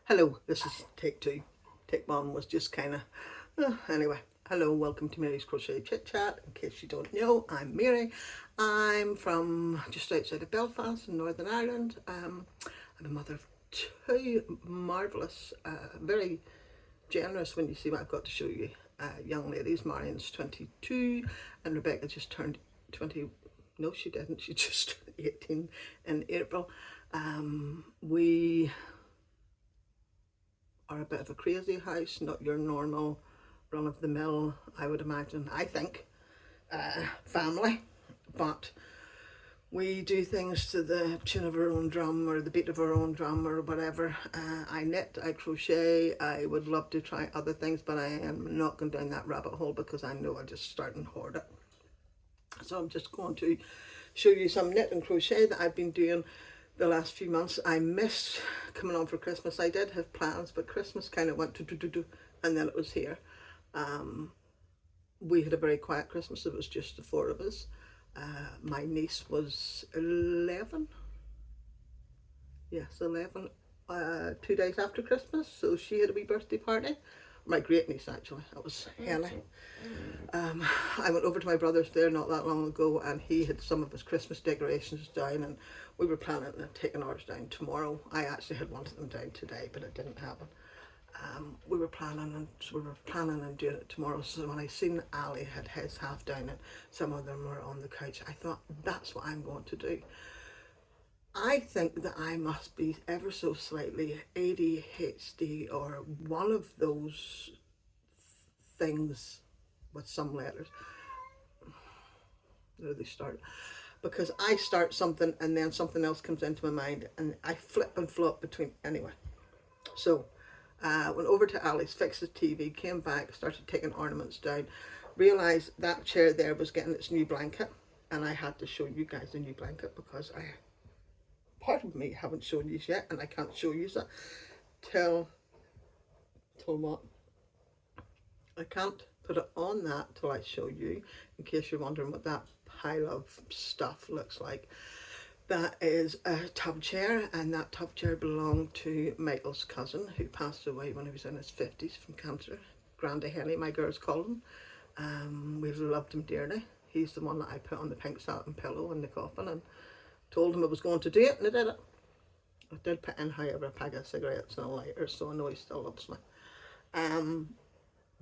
Hello, this is take two. Take one was just kind of, anyway. Hello, welcome to Mary's Crochet Chit Chat. In case you don't know, I'm Mary. I'm from just outside of Belfast in Northern Ireland. I'm a mother of two marvellous, very generous when you see what I've got to show you. Young ladies. Marion's 22 and Rebecca just turned 20. No, she didn't. She just turned 18 in April. We are a bit of a crazy house, not your normal run of the mill, I would imagine, I think, family. But we do things to the tune of our own drum or the beat of our own drum or whatever. I knit, I crochet, I would love to try other things, but I am not going down that rabbit hole because I know I'll just start and hoard it. So I'm just going to show you some knit and crochet that I've been doing the last few months. I missed coming on for Christmas. I did have plans, but Christmas kind of went to and then it was here. We had a very quiet Christmas. It was just the four of us. My niece was 11. Yes, 11. 2 days after Christmas, so she had a wee birthday party. My great niece, actually. That was Hannah. I went over to my brother's there not that long ago, and he had some of his Christmas decorations down, and we were planning on taking ours down tomorrow. I actually had wanted them down today, but it didn't happen. We were planning on doing it tomorrow. So when I seen Ali had his half down and some of them were on the couch, I thought that's what I'm going to do. I think that I must be ever so slightly ADHD or one of those things with some letters. There they start. Because I start something and then something else comes into my mind and I flip and flop between. Anyway, so went over to Ali's, fixed the TV, came back, started taking ornaments down, realised that chair there was getting its new blanket, and I had to show you guys the new blanket because part of me haven't shown you yet, and I can't show you that till what? I can't put it on that till I show you, in case you're wondering what that pile of stuff looks like. That is a tub chair, and that tub chair belonged to Michael's cousin who passed away when he was in his 50s from cancer. Grandy Henny, my girls call him. We loved him dearly. He's the one that I put on the pink satin pillow in the coffin and told him I was going to do it, and I did it. I did put in, however, a pack of cigarettes and a lighter, so I know he still loves me.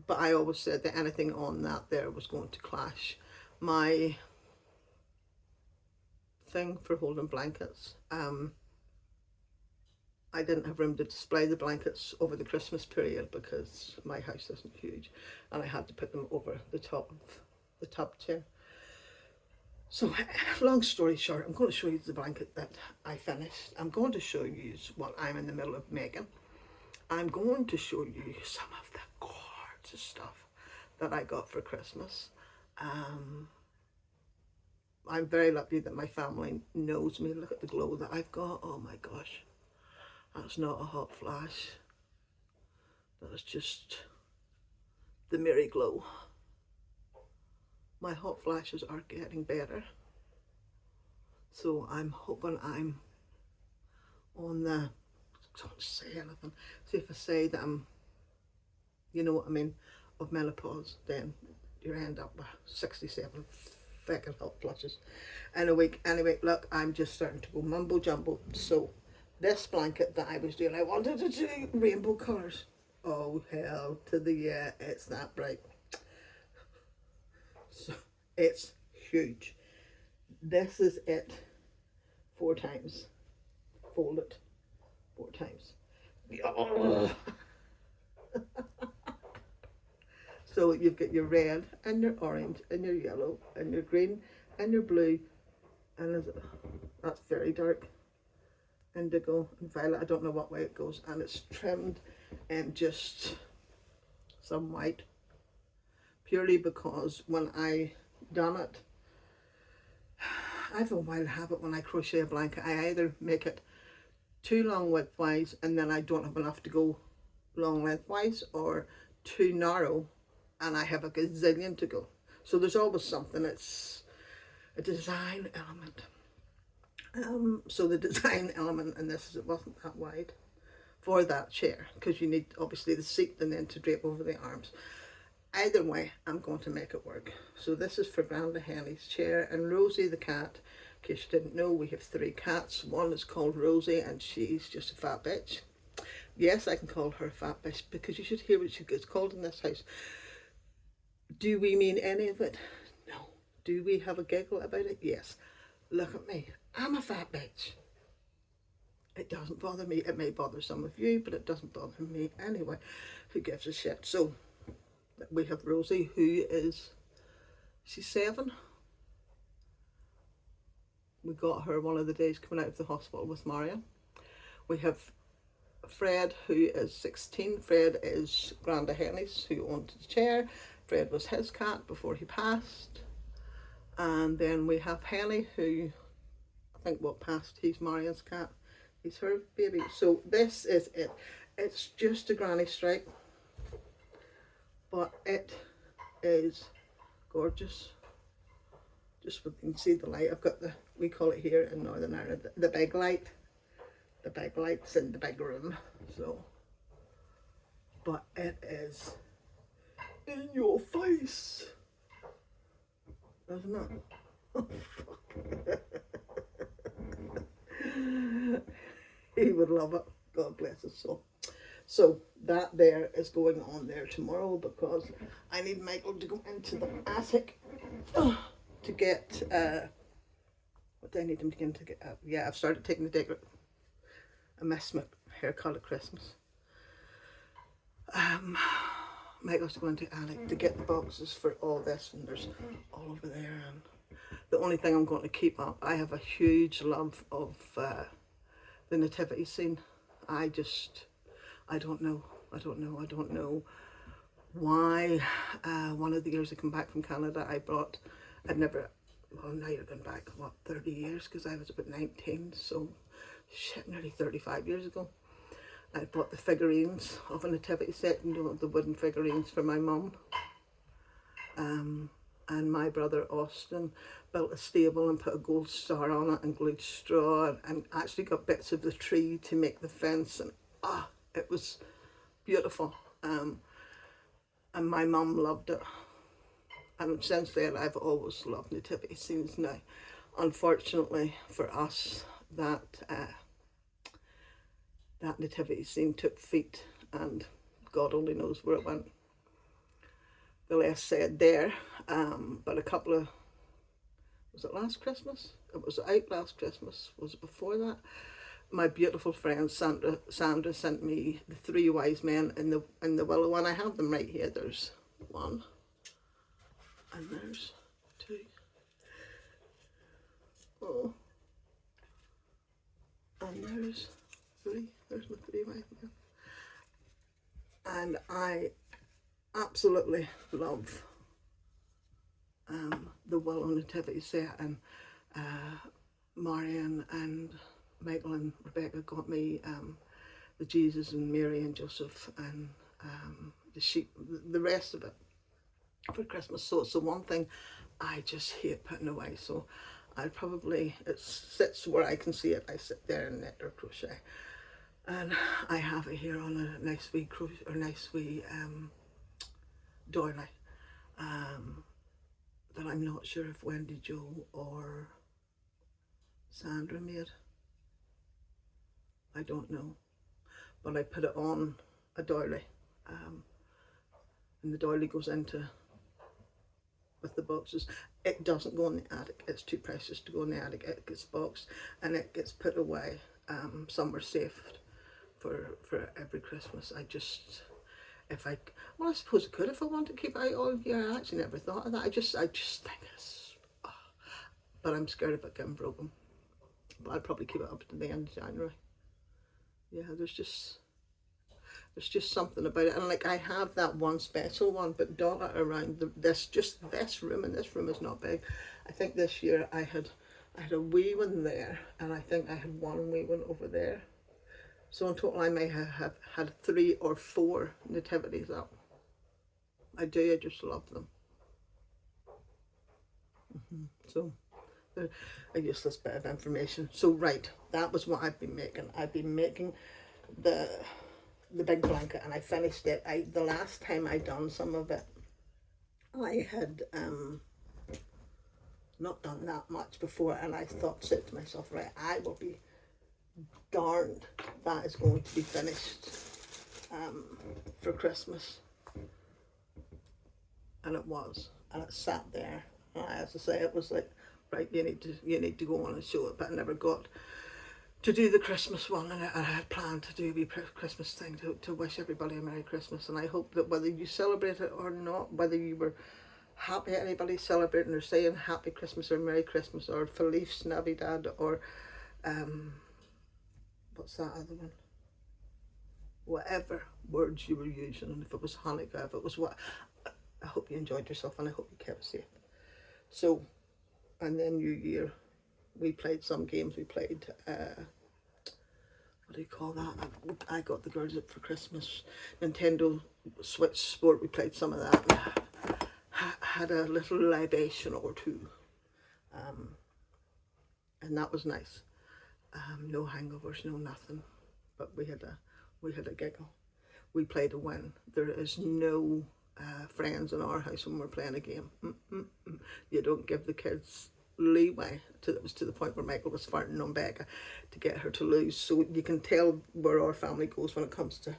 But I always said that anything on that there was going to clash. My thing for holding blankets, I didn't have room to display the blankets over the Christmas period because my house isn't huge, and I had to put them over the top of the tub chair. So, long story short, I'm going to show you the blanket that I finished. I'm going to show you what I'm in the middle of making. I'm going to show you some of the gorgeous stuff that I got for Christmas. I'm very lucky that my family knows me. Look at the glow that I've got. Oh my gosh. That's not a hot flash. That's just the Mary glow. My hot flashes are getting better. So I'm hoping I'm on the, don't say anything. See, if I say that I'm, you know what I mean, of menopause, then you end up with 67 fucking hot flushes in a week. Anyway, look, I'm just starting to go mumbo jumbo. So this blanket that I was doing, I wanted to do rainbow colours. Oh hell to the yeah, it's that bright. So it's huge. This is it 4 times. Fold it 4 times. Oh. So you've got your red and your orange and your yellow and your green and your blue, and that's very dark indigo and violet. I don't know what way it goes, and it's trimmed in just some white, purely because when I done it, I have a wild habit when I crochet a blanket. I either make it too long widthwise and then I don't have enough to go long lengthwise, or too narrow and I have a gazillion to go. So there's always something. It's a design element. So the design element in this is it wasn't that wide for that chair, because you need obviously the seat and then to drape over the arms. Either way, I'm going to make it work. So this is for Granda Henny's chair, and Rosie the cat, in case you didn't know, we have 3 cats. One is called Rosie and she's just a fat bitch. Yes, I can call her a fat bitch because you should hear what she gets called in this house. Do we mean any of it? No. Do we have a giggle about it? Yes. Look at me. I'm a fat bitch. It doesn't bother me. It may bother some of you, but it doesn't bother me anyway. Who gives a shit? So we have Rosie, who is, she's 7. We got her one of the days coming out of the hospital with Marion. We have Fred, who is 16. Fred is Granda Henny's, who owned the chair. Fred was his cat before he passed. And then we have Henny, who I think what passed, he's Marion's cat. He's her baby. So this is it. It's just a granny stripe, but it is gorgeous. Just you can see the light. I've got the, we call it here in Northern Ireland, the big light. The big light's in the big room. So, but it is in your face, isn't it? Oh, fuck. He would love it. God bless his soul. So that there is going on there tomorrow, because I need Michael to go into the attic to get what do I need him to get into? Yeah, I've started taking the digger. I missed my haircut at Christmas. Michael's to go into the attic to get the boxes for all this, and there's all over there. And the only thing I'm going to keep up, I have a huge love of the nativity scene. I don't know why. One of the years I come back from Canada, I'd never, well now you're going back, what, 30 years, because I was about 19, so shit, nearly 35 years ago. I bought the figurines of a nativity set, you know, the wooden figurines for my mum. And my brother Austin built a stable and put a gold star on it and glued straw, and actually got bits of the tree to make the fence, and it was beautiful. And my mum loved it. And since then I've always loved nativity scenes. Now, unfortunately for us, that nativity scene took feet, and God only knows where it went. The less said there, but a couple of, was it last Christmas? It was out last Christmas. Was it before that? My beautiful friend Sandra sent me the 3 wise men in the willow, and I have them right here. There's 1, and there's 2. Oh, and there's 3. There's my 3 wise men, and I absolutely love the willow nativity set, and Marion and Michael and Rebecca got me the Jesus and Mary and Joseph and the sheep, the rest of it for Christmas. So it's the one thing I just hate putting away. So I probably, it sits where I can see it. I sit there and knit or crochet, and I have it here on a nice wee crochet, or nice wee doily that I'm not sure if Wendy Jo or Sandra made. I don't know, but I put it on a doily, and the doily goes into with the boxes. It doesn't go in the attic. It's too precious to go in the attic. It gets boxed and it gets put away somewhere safe for every Christmas. Well, I suppose I could if I wanted to keep it out all year. I actually never thought of that. I just think it's, but I'm scared of it getting broken. But I'd probably keep it up to the end of January. Yeah, there's just something about it, and like I have that one special one, but dotted around this room, and this room is not big. I think this year I had a wee one there, and I think I had one wee one over there. So in total I may have had 3 or 4 nativities up. I just love them. So a useless bit of information. So right, that was what I've been making. I've been making the big blanket, and I finished it. The last time I done some of it, I had not done that much before, and I said to myself, right, I will be darned that is going to be finished for Christmas. And it was, and it sat there, and I have to say, it was like, right, you need to go on and show it, but I never got to do the Christmas one, and I had planned to do the Christmas thing to wish everybody a Merry Christmas. And I hope that whether you celebrate it or not, whether you were happy anybody celebrating or saying Happy Christmas or Merry Christmas or Feliz Navidad or what's that other one? Whatever words you were using, and if it was Hanukkah, if it was what, I hope you enjoyed yourself, and I hope you kept safe. So, and then New Year, we played some games. We played, what do you call that? I got the girls it for Christmas. Nintendo Switch Sport, we played some of that. Had a little libation or two. And that was nice. No hangovers, no nothing. But we had a giggle. We played a win. There is no friends in our house when we're playing a game. You don't give the kids leeway. It was to the point where Michael was farting on Becca to get her to lose. So you can tell where our family goes when it comes to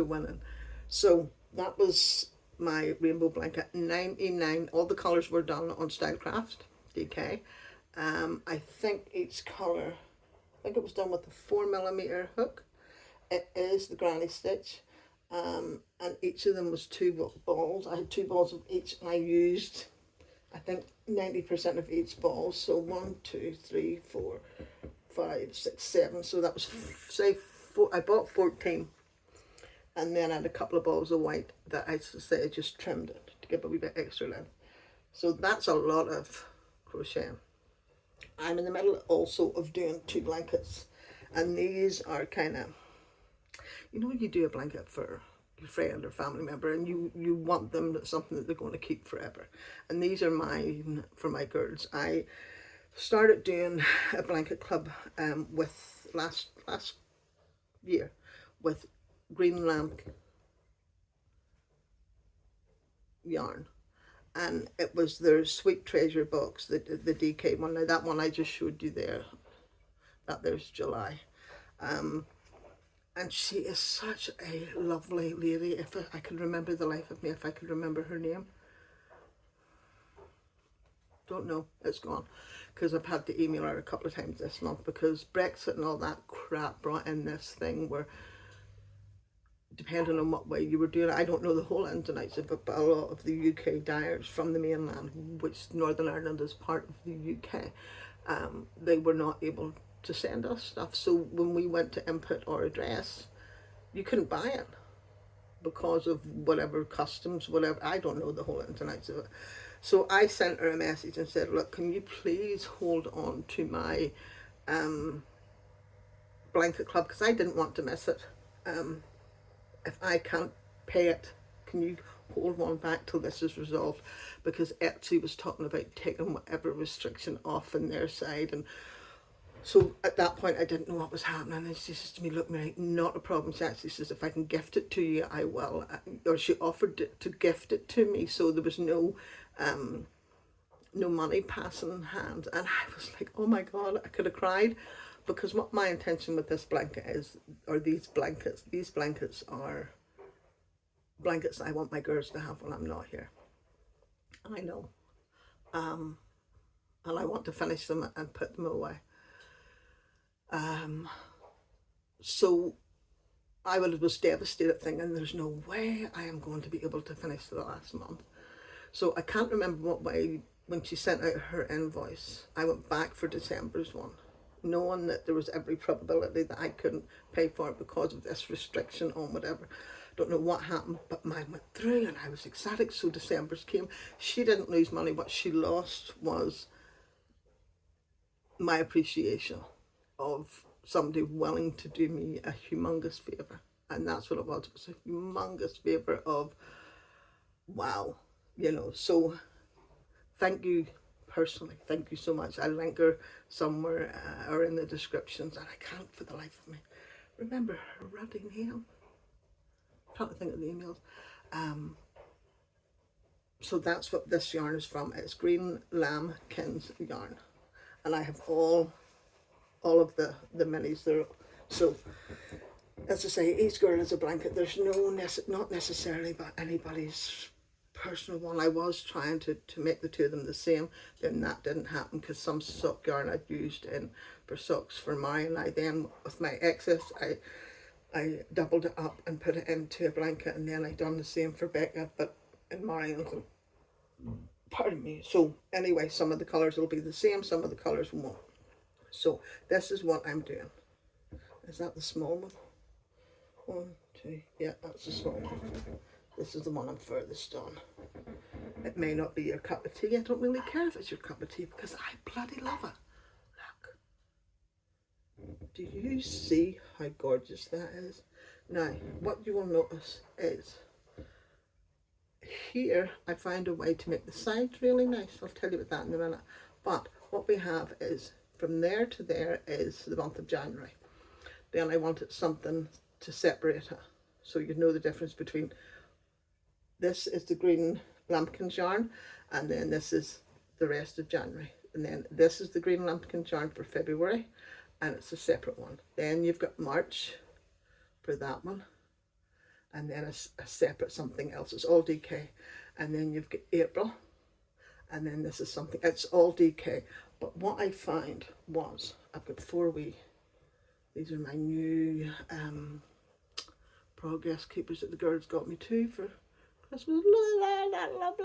winning. So that was my rainbow blanket. 99. All the colours were done on Stylecraft DK. I think each colour, I think it was done with a 4mm hook. It is the granny stitch. And each of them was 2 balls. I had 2 balls of each, and I used, I think, 90% of each ball. So 1, 2, 3, 4, 5, 6, 7. So that was, say, 4. I bought 14. And then I had a couple of balls of white that I just trimmed it to give a wee bit extra length. So that's a lot of crocheting. I'm in the middle also of doing 2 blankets. And these are kind of, you know, you do a blanket for your friend or family member, and you want them something that they're going to keep forever. And these are mine for my girls. I started doing a blanket club with last year with Greenland yarn, and it was their Sweet Treasure box, the DK one. Now that one I just showed you there, that there's July. And she is such a lovely lady. If I could remember the life of me, if I could remember her name. Don't know, it's gone. Because I've had to email her a couple of times this month, because Brexit and all that crap brought in this thing where, depending on what way you were doing it, I don't know the whole ins and outs of it, but a lot of the UK dyers from the mainland, which Northern Ireland is part of the UK, they were not able to send us stuff. So when we went to input our address, you couldn't buy it because of whatever customs, whatever. I don't know the whole ins and outs of it. So I sent her a message and said, look, can you please hold on to my blanket club, because I didn't want to miss it. If I can't pay it, can you hold one back till this is resolved? Because Etsy was talking about taking whatever restriction off on their side. And so at that point I didn't know what was happening, and she says to me, look Mary, not a problem. She actually says, if I can gift it to you, I will. Or she offered to gift it to me, so there was no money passing hands. And I was like, oh my God, I could have cried. Because what my intention with this blanket is, or these blankets are blankets I want my girls to have when I'm not here. I know. And I want to finish them and put them away. So I was devastated, thinking there's no way I am going to be able to finish the last month. So I can't remember what way, when she sent out her invoice, I went back for December's one, knowing that there was every probability that I couldn't pay for it because of this restriction on whatever. Don't know what happened, but mine went through and I was ecstatic. So December's came. She didn't lose money. What she lost was my appreciation of somebody willing to do me a humongous favour. And that's what it was. It was a humongous favour of, wow, you know. So thank you, personally. Thank you so much. I'll link her somewhere or in the descriptions, and I can't for the life of me remember her ruddy name. I'm trying to think of the emails. So that's what this yarn is from. It's Green Lambkins yarn, and I have all of the minis there. So as I say, each girl is a blanket. There's not necessarily but anybody's personal one. I was trying to make the two of them the same, then that didn't happen because some sock yarn I'd used in for socks for Mary, and I then with my excess I doubled it up and put it into a blanket, and then I done the same for Becca, but in Marian's. Pardon me. So anyway, some of the colours will be the same, some of the colours won't. So this is what I'm doing. Is that the small one? 1, 2, yeah, that's the small one. This is the one I'm furthest on. It may not be your cup of tea. I don't really care if it's your cup of tea because I bloody love it. Look. Do you see how gorgeous that is? Now, what you will notice is here I found a way to make the sides really nice. I'll tell you about that in a minute. But what we have is from there to there is the month of January. Then I wanted something to separate it so you know the difference between this is the Green Lambkins yarn, and then this is the rest of January, and then this is the Green Lambkins yarn for February, and it's a separate one. Then you've got March for that one, and then a separate something else. It's all DK. And then you've got April, and then this is something, it's all DK. But what I found was I've got 4 wee, these are my new progress keepers that the girls got me 2 for Christmas. Lovely.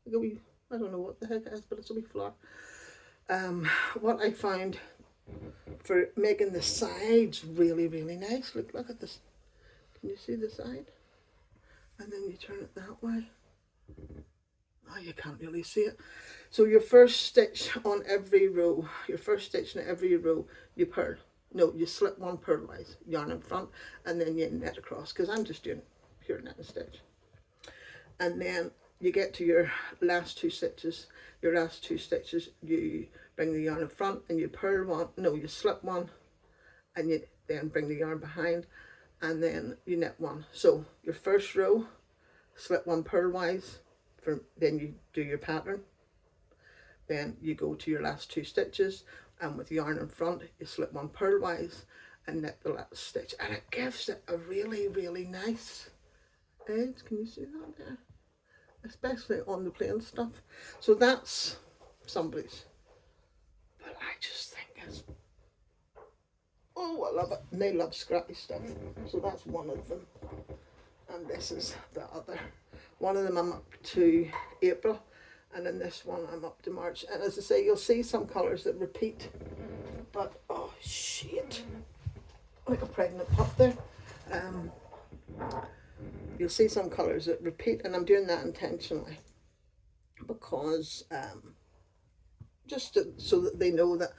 Like a wee, I don't know what the heck it is, but it's a wee flower. What I found for making the sides really, really nice, look at this. Can you see the side? And then you turn it that way. Oh, you can't really see it. So your first stitch on every row, you purl. No, you slip 1 purlwise yarn in front, and then you net across, because I'm just doing pure net and stitch. And then you get to your last 2 stitches. Your last 2 stitches, you bring the yarn in front and you purl 1. No, you slip 1, and you then bring the yarn behind, and then you knit 1. So your first row, slip 1 purlwise. Then you do your pattern. Then you go to your last 2 stitches, and with yarn in front, you slip 1 purlwise and knit the last stitch, and it gives it a really, really nice edge. Can you see that there? Especially on the plain stuff. So that's somebody's. But I just think it's, oh, I love it. And they love scrappy stuff. So that's one of them. And this is the other. One of them I'm up to April, and in this one I'm up to March. And as I say, you'll see some colours that repeat, but oh shit, like a pregnant pup there. You'll see some colours that repeat, and I'm doing that intentionally because just so that they know that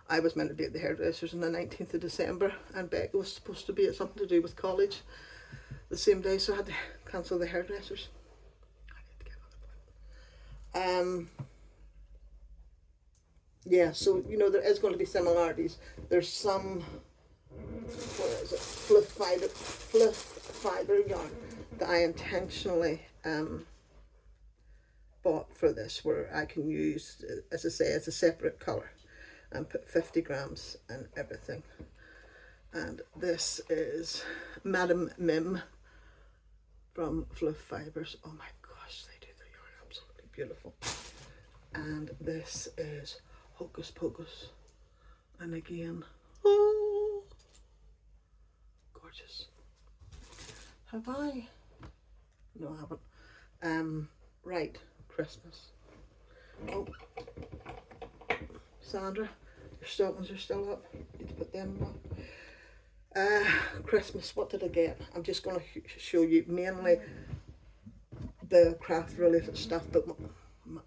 I was meant to be at the hairdressers on the 19th of December, and Becca was supposed to be at something to do with college the same day, so I had to cancel the hairdressers. I need to get another one. Yeah, so you know there is going to be similarities. There's some, what is it, fluff fibre yarn that I intentionally bought for this, where I can use, as I say, as a separate colour, and put 50 grams and everything. And this is Madame Mim from Fluff Fibres. Oh my gosh, they do their yarn absolutely beautiful. And this is Hocus Pocus. And again, oh, gorgeous. Have I? No, I haven't. Right, Christmas. Oh, Sandra, your stockings are still up. Need to put them up. Christmas, what did I get? I'm just going to show you mainly the craft related stuff, but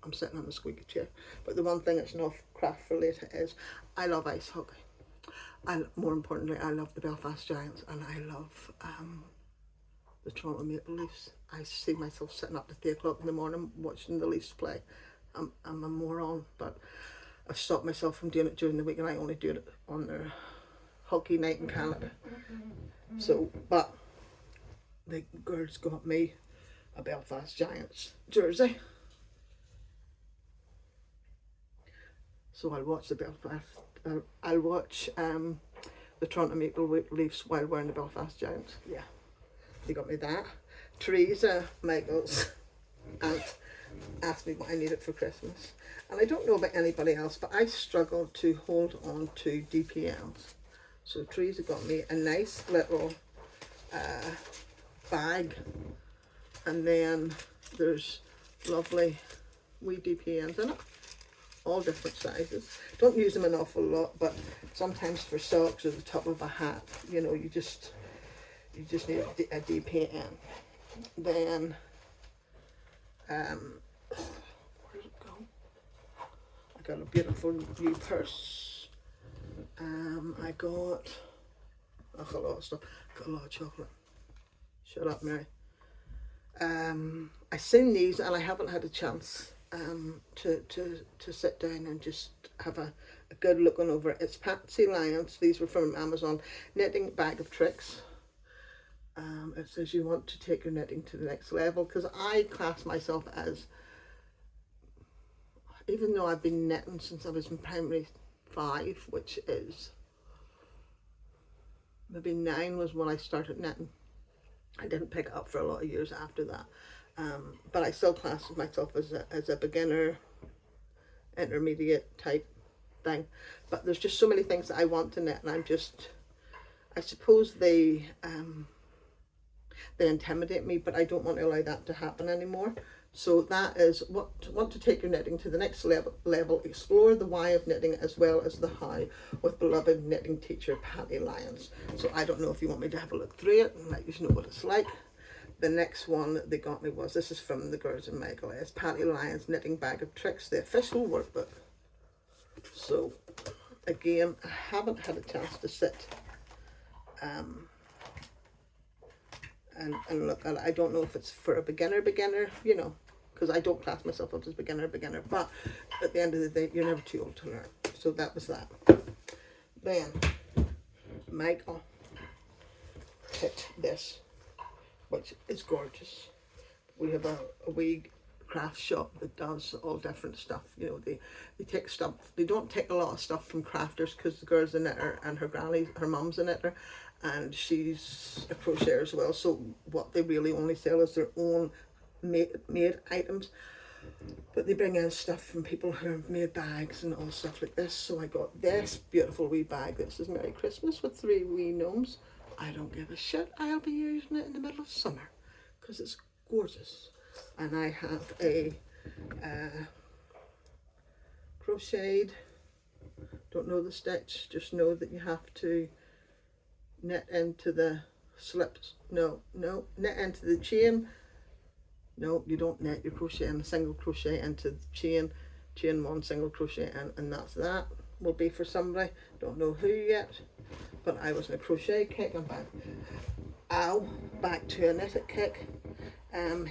I'm sitting on a squeaky chair. But the one thing that's not craft related is I love ice hockey. And more importantly, I love the Belfast Giants, and I love the Toronto Maple Leafs. I see myself sitting up to 3 o'clock in the morning watching the Leafs play. I'm a moron, but I've stopped myself from doing it during the week, and I only do it on their hockey night in Canada. So, but the girls got me a Belfast Giants jersey. So I'll watch the Belfast, I'll watch the Toronto Maple Leafs while wearing the Belfast Giants. Yeah, they got me that. Teresa Michaels aunt asked me what I needed for Christmas. And I don't know about anybody else, but I struggle to hold on to DPMs. So Teresa got me a nice little bag, and then there's lovely wee DPMs in it, all different sizes. Don't use them an awful lot, but sometimes for socks or the top of a hat, you know, you just need a DPM. Then where'd it go? I got a beautiful new purse. I got a lot of stuff. Got a lot of chocolate. Shut up, Mary. I seen these and I haven't had a chance to sit down and just have a good looking over it. It's Patsy Lyons. These were from Amazon. Knitting bag of tricks. It says you want to take your knitting to the next level, because I class myself as, even though I've been knitting since I was in primary 5, which is maybe 9 was when I started knitting. I didn't pick it up for a lot of years after that, but I still class myself as a beginner, intermediate type thing. But there's just so many things that I want to knit, and I suppose they intimidate me, but I don't want to allow that to happen anymore. So that is want to take your knitting to the next level. Explore the why of knitting as well as the how with beloved knitting teacher Patty Lyons. So I don't know if you want me to have a look through it and let you know what it's like. The next one they got me was, this is from the girls in Michael, it's Patty Lyons Knitting Bag of Tricks, the official workbook. So again, I haven't had a chance to sit and look at it. I don't know if it's for a beginner, you know, because I don't class myself up as beginner, but at the end of the day, you're never too old to learn. So that was that. Then Michael picked this, which is gorgeous. We have a wee craft shop that does all different stuff. You know, they take stuff, they don't take a lot of stuff from crafters, because the girl's a knitter and her mum's a knitter, and she's a crocheter as well. So what they really only sell is their own made items, but they bring in stuff from people who have made bags and all stuff like this. So I got this beautiful wee bag. This is Merry Christmas with 3 wee gnomes. I don't give a shit. I'll be using it in the middle of summer because it's gorgeous. And I have a crocheted, don't know the stitch, just know that you have to knit into the slips. No, knit into the chain. No, you don't knit, you crochet in a single crochet into the chain 1, single crochet in, and that's that. Will be for somebody, don't know who yet, but I was in a crochet kick. I'm back to a knitted kick.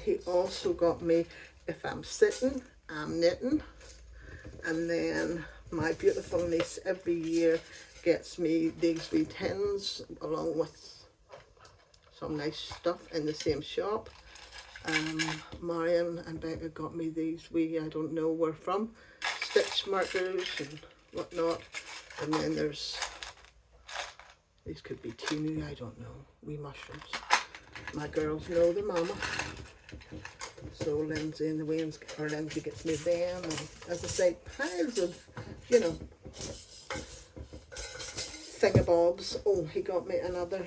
He also got me, if I'm sitting, I'm knitting. And then my beautiful niece every year gets me these wee tins along with some nice stuff in the same shop. Marion and Becca got me these wee, I don't know where from, stitch markers and whatnot. And then there's, these could be teenu, I don't know, wee mushrooms. My girls know their mama. So Lindsay and the Waynes, or Lindsay gets me them, and as I say, piles of, you know, thingabobs. Oh, he got me another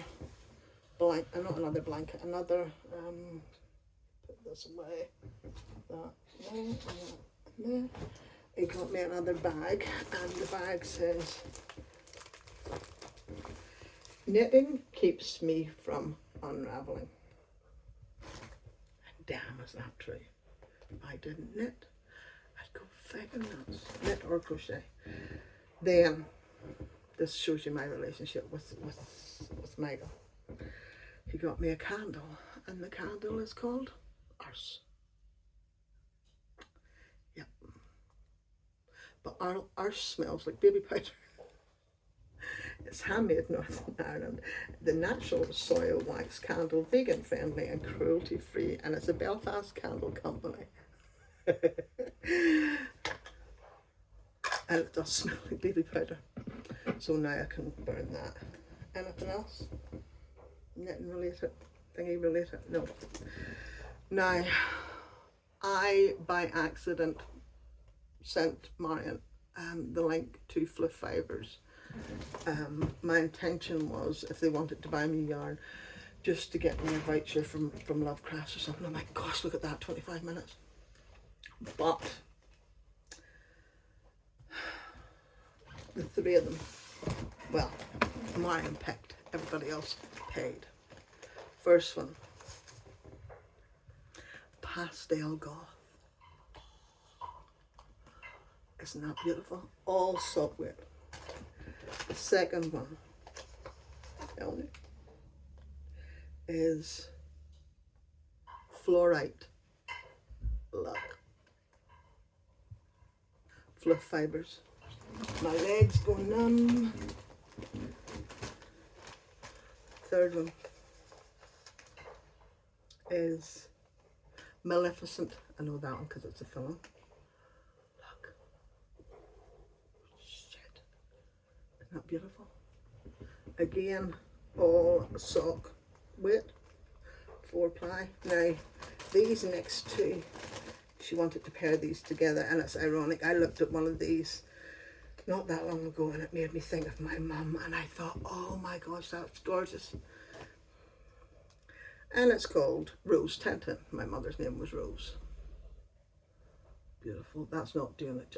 blanket, not another blanket, another, put this away, that, he got me another bag, and the bag says, knitting keeps me from unraveling. And damn, is that true? If I didn't knit, I'd go fucking nuts. Knit or crochet. Then, this shows you my relationship with Michael. He got me a candle, and the candle is called Arse. Yep. But Arse smells like baby powder. It's handmade in Northern Ireland. The natural soil wax candle, vegan friendly and cruelty free, and it's a Belfast candle company. And it does smell like baby powder. So now I can burn that. Anything else? Knitting related? Thingy related? No. Now, I by accident sent Marion the link to Fluff Fibres. My intention was, if they wanted to buy me yarn, just to get me a voucher from Lovecrafts or something. Oh my gosh, look at that, 25 minutes. But the three of them, well, Marion picked, everybody else paid. First one, Pastel Goth. Isn't that beautiful? All soft weight. The second one, tell me, is Fluorite. Look. Fluff Fibres. My legs go numb. Third one is Maleficent. I know that one because it's a film. Look. Shit. Isn't that beautiful? Again, all sock weight, 4-ply. Now, these next two, she wanted to pair these together, and it's ironic. I looked at one of these not that long ago and it made me think of my mum, and I thought, oh my gosh, that's gorgeous. And it's called Rose Tinted. My mother's name was Rose. Beautiful. That's not doing it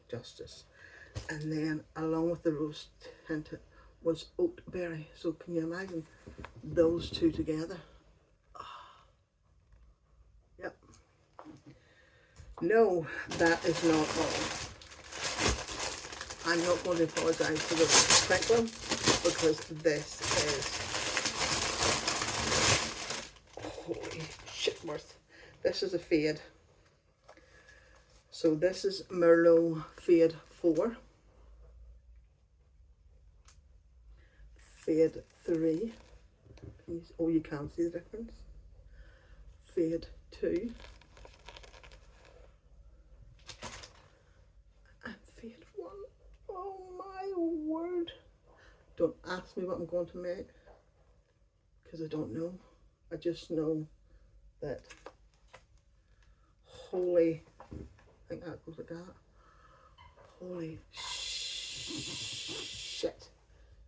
justice. And then along with the Rose Tinted was Oatberry. So can you imagine those two together? Oh. Yep. No, that is not all. I'm not going to apologise for the sprinkling because this is, holy shit worth. This is a fade. So this is Merlot Fade 4. Fade 3. Oh, you can't see the difference. Fade 2. And fade 1. Oh my word. Don't ask me what I'm going to make, because I don't know. I just know that, holy, I think that goes like that. Holy shit.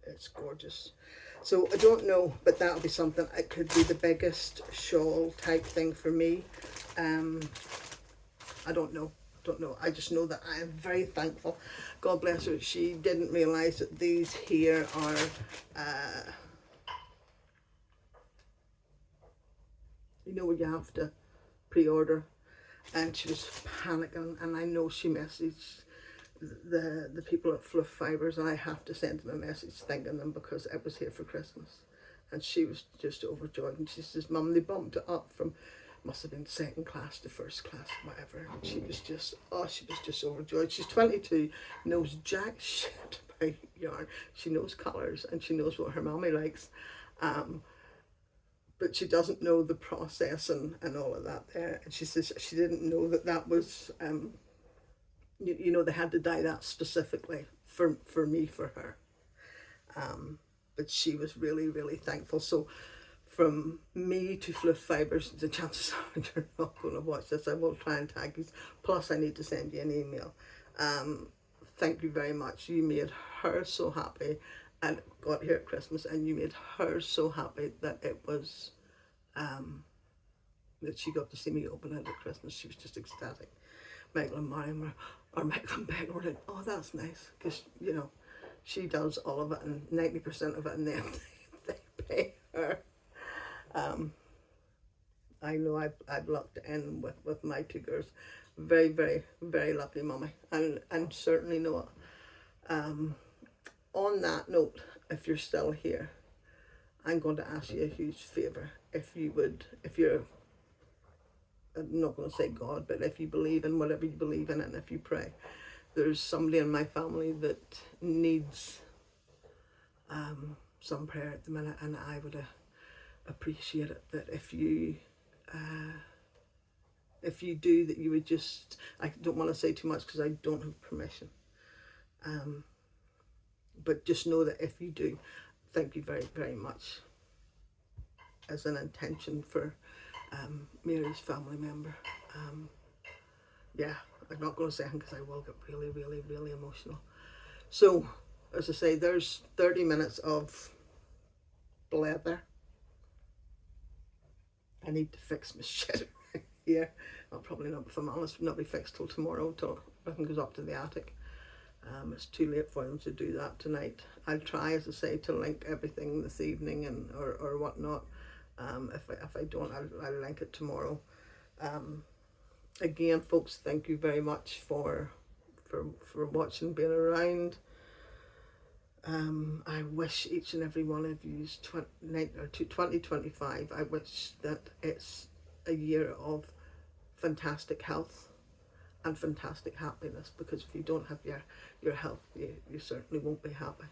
It's gorgeous. So I don't know, but that'll be something. It could be the biggest shawl type thing for me. I don't know. I just know that I am very thankful. God bless her. She didn't realise that these here are you know, you have to pre-order, and she was panicking, and I know she messaged the people at Fluff Fibres, and I have to send them a message thanking them because it was here for Christmas, and she was just overjoyed. And she says, Mum, they bumped it up from, must have been second class to first class, whatever. And she was just, oh, she was just overjoyed. She's 22, knows jack shit about yarn. She knows colours and she knows what her mommy likes, but she doesn't know the process and all of that there. And she says she didn't know that was you know, they had to dye that specifically for me, for her. But she was really, really thankful. So from me to Fluff Fibres, the chances are you're not going to watch this. I will try and tag you. Plus, I need to send you an email. Thank you very much. You made her so happy, and got here at Christmas, and you made her so happy that it was, that she got to see me open it at Christmas. She was just ecstatic. Michael and Marion were, or Michael and Beck were like, oh, that's nice, because, you know, she does all of it, and 90% of it, and then they pay her. I know I've lucked in with my two girls. Very, very, very lucky mummy, and certainly know it. On that note, if you're still here, I'm going to ask you a huge favour. if you would, if you're, I'm not going to say God, but if you believe in whatever you believe in, and if you pray, there's somebody in my family that needs some prayer at the minute, and I would appreciate it that if you do, that you would just, I don't want to say too much because I don't have permission, but just know that if you do, thank you very, very much as an intention for Mary's family member. Yeah, I'm not going to say anything because I will get really, really, really emotional. So, as I say, there's 30 minutes of blather. I need to fix my shit here. I'll probably not, if I'm honest, not be fixed till tomorrow, till everything goes up to the attic. It's too late for them to do that tonight. I'll try, as I say, to link everything this evening and or whatnot. If I don't, I'll link it tomorrow. Again, folks, thank you very much for watching, being around. I wish each and every one of you 2025. I wish that it's a year of fantastic health and fantastic happiness, because if you don't have your health, you certainly won't be happy,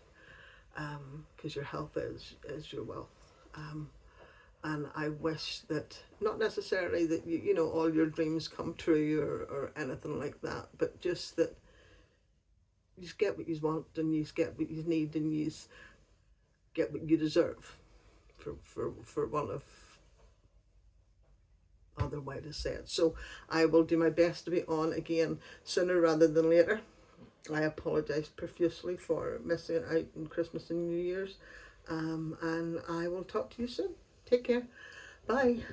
because your health is your wealth. And I wish that, not necessarily that you know all your dreams come true or anything like that, but just that you just get what you want, and you get what you need, and you get what you deserve, for one of other way to say it. So I will do my best to be on again sooner rather than later. I apologise profusely for missing out on Christmas and New Year's, and I will talk to you soon. Take care. Bye.